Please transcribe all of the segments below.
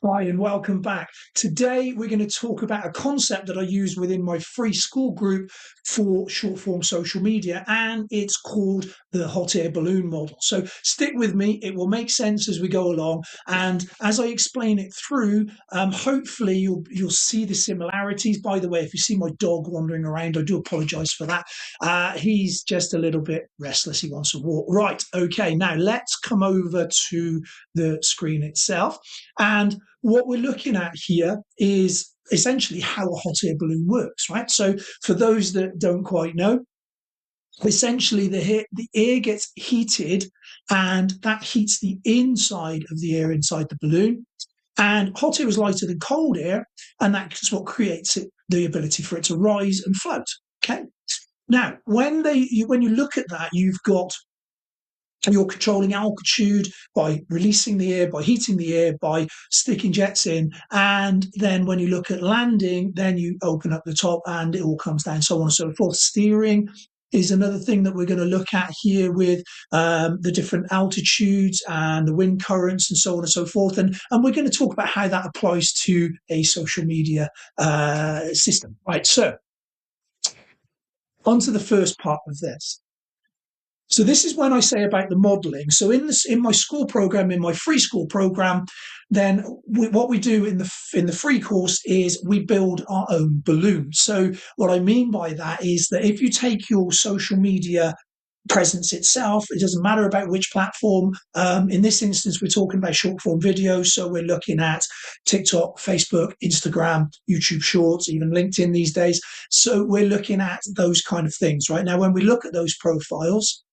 Hi, and welcome back. Today, we're going to talk about a concept that I use within my free Skool group for short form social media, and it's called the hot air balloon model. So, stick with me, it will make sense as we go along. And as I explain it through, hopefully, you'll see the similarities. By the way, if you see my dog wandering around, I do apologize for that. He's just a little bit restless, he wants to walk. Right, okay, now let's come over to the screen itself. And what we're looking at here is essentially how a hot air balloon works, right? So for those that don't quite know, essentially the air gets heated and that heats the inside of the air inside the balloon. And hot air is lighter than cold air, and that's what creates it, the ability for it to rise and float. Okay. Now, when you look at that, you've got you're controlling altitude by releasing the air, by heating the air, by sticking jets in. And then when you look at landing, then you open up the top and it all comes down, so on and so forth. Steering is another thing that we're going to look at here with the different altitudes and the wind currents and so on and so forth. And we're going to talk about how that applies to a social media system. Right, so on to the first part of this. So this is when I say about the modeling. So in my school program, in my free Skool program, then what we do in the free course is we build our own balloon. So what I mean by that is that if you take your social media presence itself, it doesn't matter about which platform. In this instance, we're talking about short form video. So we're looking at TikTok, Facebook, Instagram, YouTube Shorts, even LinkedIn these days. So we're looking at those kind of things, right? Now, when we look at those profiles,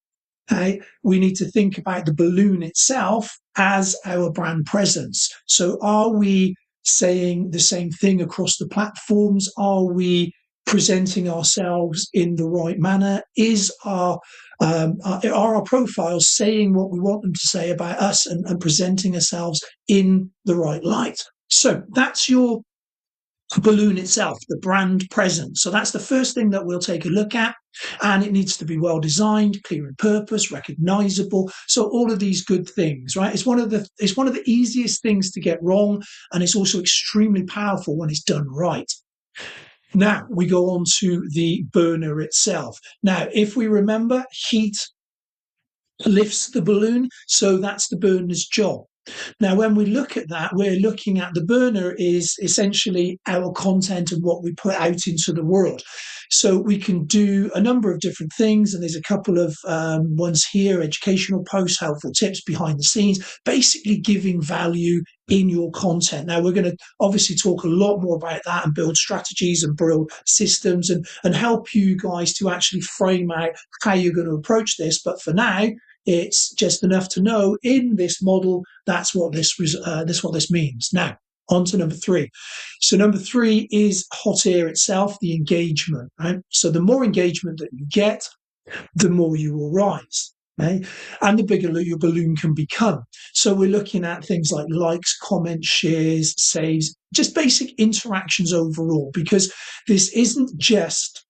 we need to think about the balloon itself as our brand presence. So are we saying the same thing across the platforms? Are we presenting ourselves in the right manner? Are our profiles saying what we want them to say about us and presenting ourselves in the right light? So that's your balloon itself, the brand presence. So that's the first thing that we'll take a look at. And it needs to be well designed, clear in purpose, recognizable. So all of these good things, right? It's one of the easiest things to get wrong, and it's also extremely powerful when it's done right. Now we go on to the burner itself. Now, if we remember, heat lifts the balloon, so that's the burner's job. Now, when we look at that, we're looking at the burner is essentially our content and what we put out into the world. So we can do a number of different things, and there's a couple of ones here: educational posts, helpful tips, behind the scenes, basically giving value in your content. Now, we're going to obviously talk a lot more about that and build strategies and build systems and help you guys to actually frame out how you're going to approach this. But for now, it's just enough to know in this model that's what this means. Now, on to number 3. So number 3 is hot air itself, the engagement. Right. So the more engagement that you get, the more you will rise. Okay? And the bigger your balloon can become. So we're looking at things like likes, comments, shares, saves, just basic interactions overall, because this isn't just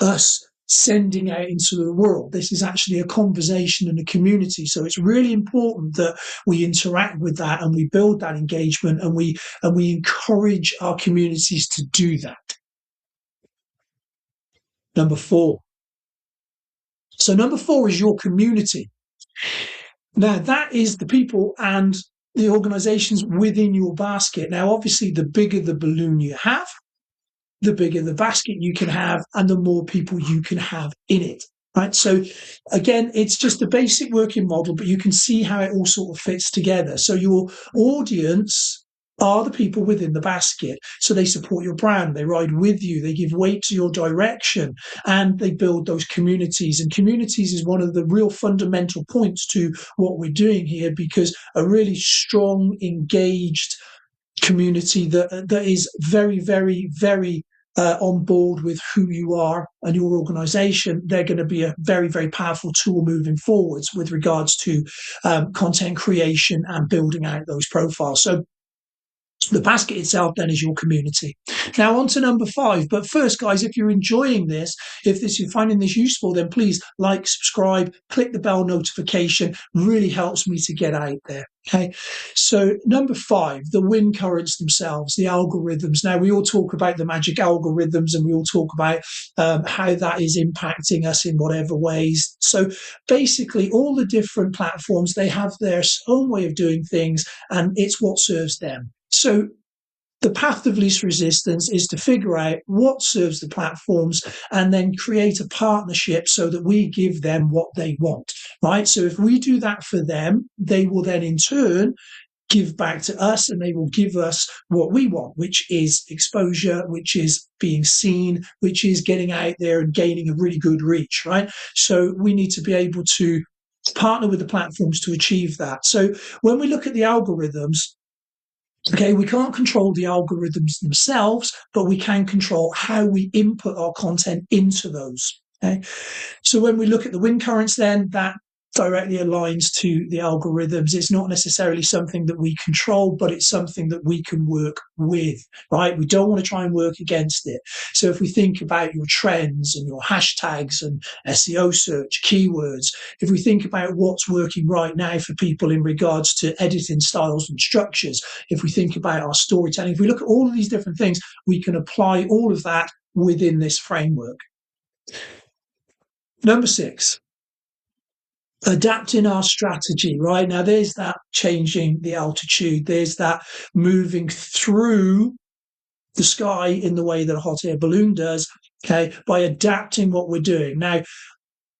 us sending out into the world. This is actually a conversation and a community. So it's really important that we interact with that and we build that engagement and we encourage our communities to do that. Number 4. So number 4 is your community. Now that is the people and the organizations within your basket. Now, obviously, the bigger the balloon you have, the bigger the basket you can have and the more people you can have in it. Right. So again, it's just a basic working model, but you can see how it all sort of fits together. So your audience are the people within the basket. So they support your brand, they ride with you, they give weight to your direction, and they build those communities. And communities is one of the real fundamental points to what we're doing here, because a really strong, engaged community that is very, very, very on board with who you are and your organization, they're going to be a very, very powerful tool moving forwards with regards to content creation and building out those profiles. So the basket itself then is your community. Now on to number 5. But first, guys, if you're enjoying this, if you're finding this useful, then please like, subscribe, click the bell notification. Really helps me to get out there. Okay, so number 5, the win currents themselves, the algorithms. Now, we all talk about the magic algorithms and we all talk about how that is impacting us in whatever ways. So basically, all the different platforms, they have their own way of doing things and it's what serves them. So the path of least resistance is to figure out what serves the platforms and then create a partnership so that we give them what they want, right? So if we do that for them, they will then in turn give back to us and they will give us what we want, which is exposure, which is being seen, which is getting out there and gaining a really good reach, right? So we need to be able to partner with the platforms to achieve that. So when we look at the algorithms, okay, we can't control the algorithms themselves, but we can control how we input our content into those. Okay, so when we look at the win currents, then that directly aligns to the algorithms. It's not necessarily something that we control, but it's something that we can work with, right? We don't want to try and work against it. So if we think about your trends and your hashtags and SEO search, keywords, if we think about what's working right now for people in regards to editing styles and structures, if we think about our storytelling, if we look at all of these different things, we can apply all of that within this framework. Number 6, adapting our strategy, right? Now, there's that changing the altitude, there's that moving through the sky in the way that a hot air balloon does, okay, by adapting what we're doing. Now,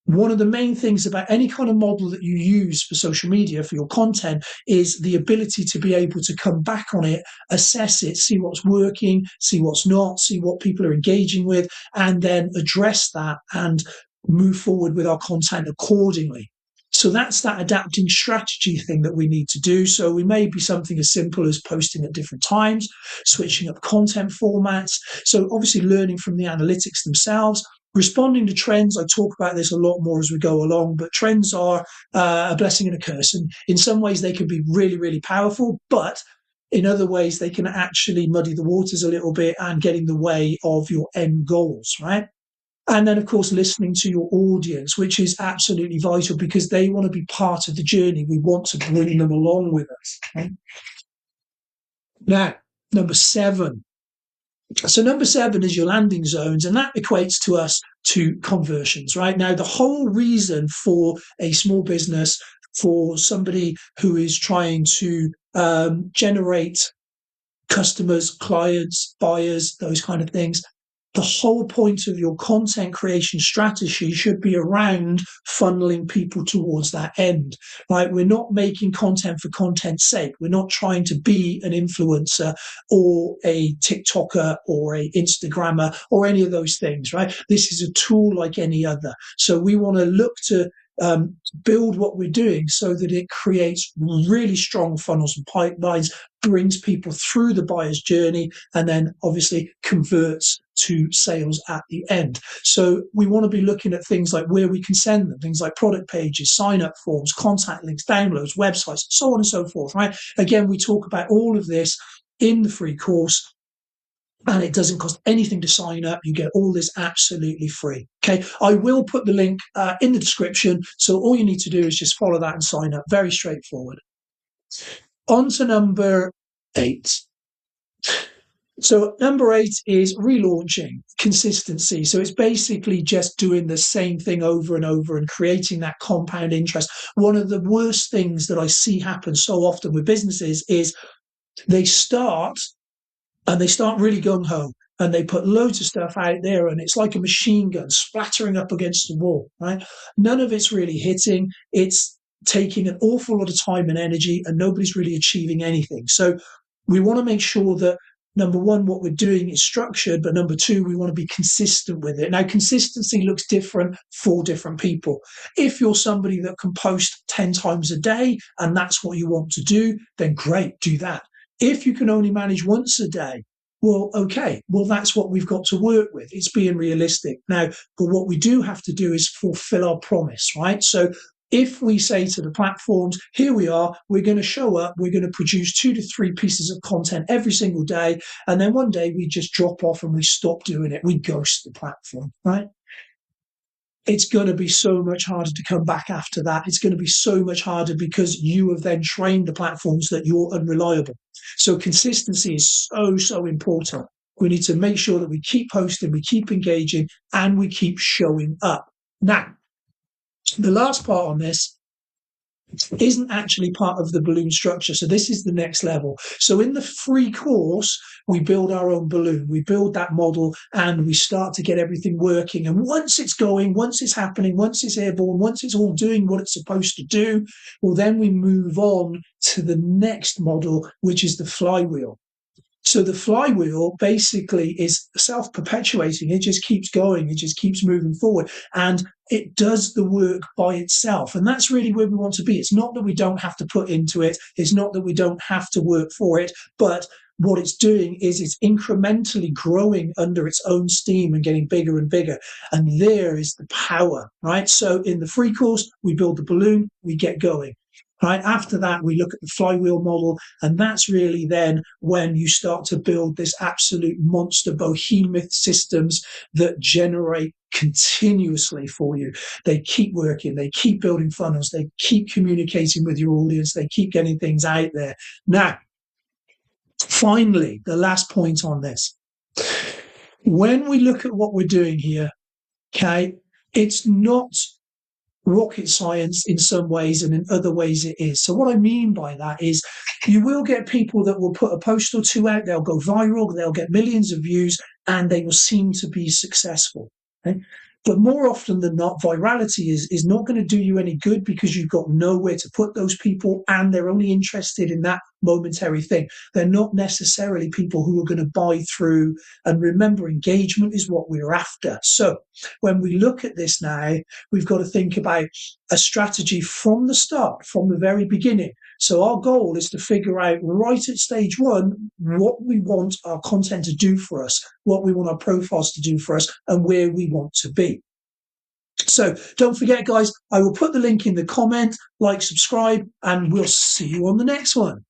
one of the main things about any kind of model that you use for social media, for your content, is the ability to be able to come back on it, assess it, see what's working, see what's not, see what people are engaging with, and then address that and move forward with our content accordingly. So that's that adapting strategy thing that we need to do. So we may be something as simple as posting at different times, switching up content formats. So obviously learning from the analytics themselves, responding to trends. I talk about this a lot more as we go along, but trends are a blessing and a curse. And in some ways they can be really, really powerful, but in other ways they can actually muddy the waters a little bit and get in the way of your end goals, right? And then, of course, listening to your audience, which is absolutely vital because they want to be part of the journey. We want to bring them along with us. Okay? Now, number 7. So number 7 is your landing zones, and that equates to us to conversions, right? Now, the whole reason for a small business, for somebody who is trying to generate customers, clients, buyers, those kind of things, the whole point of your content creation strategy should be around funneling people towards that end, right? We're not making content for content's sake. We're not trying to be an influencer or a TikToker or a Instagrammer or any of those things, right? This is a tool like any other. So we want to look to build what we're doing so that it creates really strong funnels and pipelines, brings people through the buyer's journey, and then obviously converts to sales at the end. So we want to be looking at things like where we can send them, things like product pages, sign-up forms, contact links, downloads, websites, so on and so forth, right? Again, we talk about all of this in the free course. And it doesn't cost anything to sign up. You get all this absolutely free. Okay, I will put the link in the description. So all you need to do is just follow that and sign up. Very straightforward. On to number 8. So number 8 is relaunching, consistency. So it's basically just doing the same thing over and over and creating that compound interest. One of the worst things that I see happen so often with businesses is they start really gung-ho and they put loads of stuff out there and it's like a machine gun splattering up against the wall, right? None of it's really hitting. It's taking an awful lot of time and energy and nobody's really achieving anything. So we want to make sure that, number 1, what we're doing is structured, but number 2, we want to be consistent with it. Now, consistency looks different for different people. If you're somebody that can post 10 times a day and that's what you want to do, then great, do that. If you can only manage once a day, well, okay, well, that's what we've got to work with. It's being realistic. Now, but what we do have to do is fulfill our promise, right? So if we say to the platforms, here we are, we're going to show up, we're going to produce 2 to 3 pieces of content every single day, and then one day we just drop off and we stop doing it, we ghost the platform, right? it's going to be so much harder to come back after that. It's going to be so much harder because you have then trained the platforms that you're unreliable. So consistency is so, so important. We need to make sure that we keep posting, we keep engaging, and we keep showing up. Now, the last part on this isn't actually part of the balloon structure. So this is the next level. So in the free course, we build our own balloon, we build that model, and we start to get everything working. And once it's going, once it's happening, once it's airborne, once it's all doing what it's supposed to do, well, then we move on to the next model, which is the flywheel. So the flywheel basically is self-perpetuating. It just keeps going. It just keeps moving forward. And it does the work by itself. And that's really where we want to be. It's not that we don't have to put into it. It's not that we don't have to work for it. But what it's doing is it's incrementally growing under its own steam and getting bigger and bigger. And there is the power, right? So in the free course, we build the balloon, we get going. Right. After that, we look at the flywheel model, and that's really then when you start to build this absolute monster behemoth systems that generate continuously for you. They keep working, they keep building funnels, they keep communicating with your audience, they keep getting things out there. Now, finally, the last point on this. When we look at what we're doing here, okay, it's not rocket science in some ways, and in other ways it is. So what I mean by that is you will get people that will put a post or two out, they'll go viral, they'll get millions of views, and they will seem to be successful. Okay? But more often than not, virality is not going to do you any good because you've got nowhere to put those people, and they're only interested in that momentary thing. They're not necessarily people who are going to buy through. And remember, engagement is what we're after. So when we look at this now, we've got to think about a strategy from the start, from the very beginning. So our goal is to figure out right at stage one what we want our content to do for us, what we want our profiles to do for us, and where we want to be. So don't forget, guys, I will put the link in the comment, like, subscribe, and we'll see you on the next one.